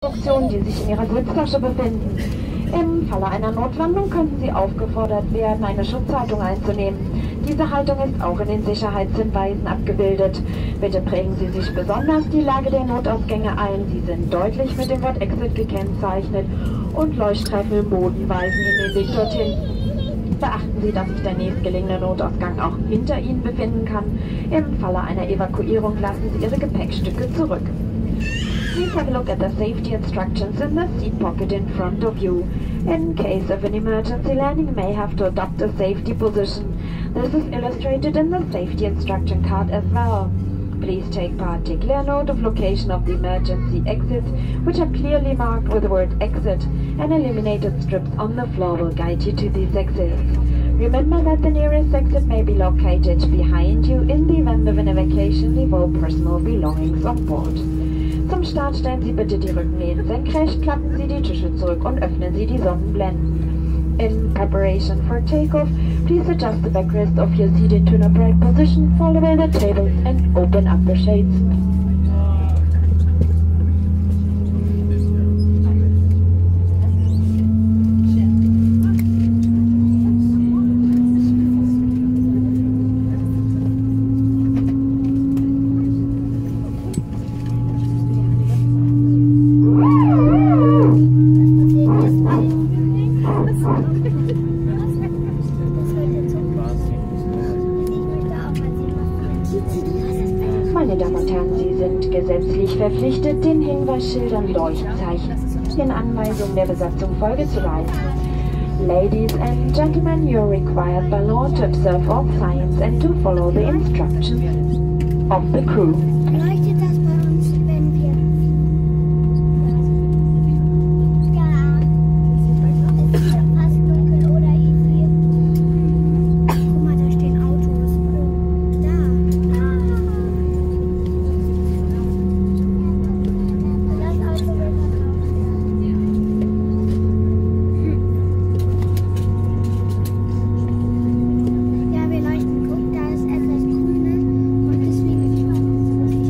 Instruktionen, die sich in Ihrer Sitztasche befinden. Im Falle einer Notlandung könnten Sie aufgefordert werden, eine Schutzhaltung einzunehmen. Diese Haltung ist auch in den Sicherheitshinweisen abgebildet. Bitte prägen Sie sich besonders die Lage der Notausgänge ein. Sie sind deutlich mit dem Wort Exit gekennzeichnet und Leuchtstreifen im Boden weisen in den Weg dorthin. Beachten Sie, dass sich der nächstgelegene Notausgang auch hinter Ihnen befinden kann. Im Falle einer Evakuierung lassen Sie Ihre Gepäckstücke zurück. Please have a look at the safety instructions in the seat pocket in front of you. In case of an emergency landing, you may have to adopt a safety position. This is illustrated in the safety instruction card as well. Please take particular note of location of the emergency exits, which are clearly marked with the word exit, and illuminated strips on the floor will guide you to these exits. Remember that the nearest exit may be located behind you in the event of an evacuation. Leave all personal belongings on board. Zum Start stellen Sie bitte die Rückenlehnen senkrecht, klappen Sie die Tische zurück und öffnen Sie die Sonnenblenden. In preparation for takeoff, please adjust the backrest of your seat into an upright position, fold away the tables and open up the shades. Meine Damen und Herren, Sie sind gesetzlich verpflichtet, den Hinweisschildern Leuchtzeichen den Anweisungen der Besatzung Folge zu leisten. Ladies and gentlemen, you are required by law to observe all signs and to follow the instructions of the crew. Leuchtet das bei uns, wenn wir es ist fast dunkel oder irgendwie. Guck mal, da stehen Autos. Da. Das Auto wird ja, wir leuchten. Guck, da ist etwas Grünes und deswegen ist es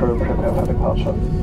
crew prepare for departure.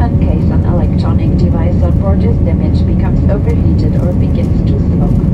In case an electronic device on board is damaged, becomes overheated or begins to smoke.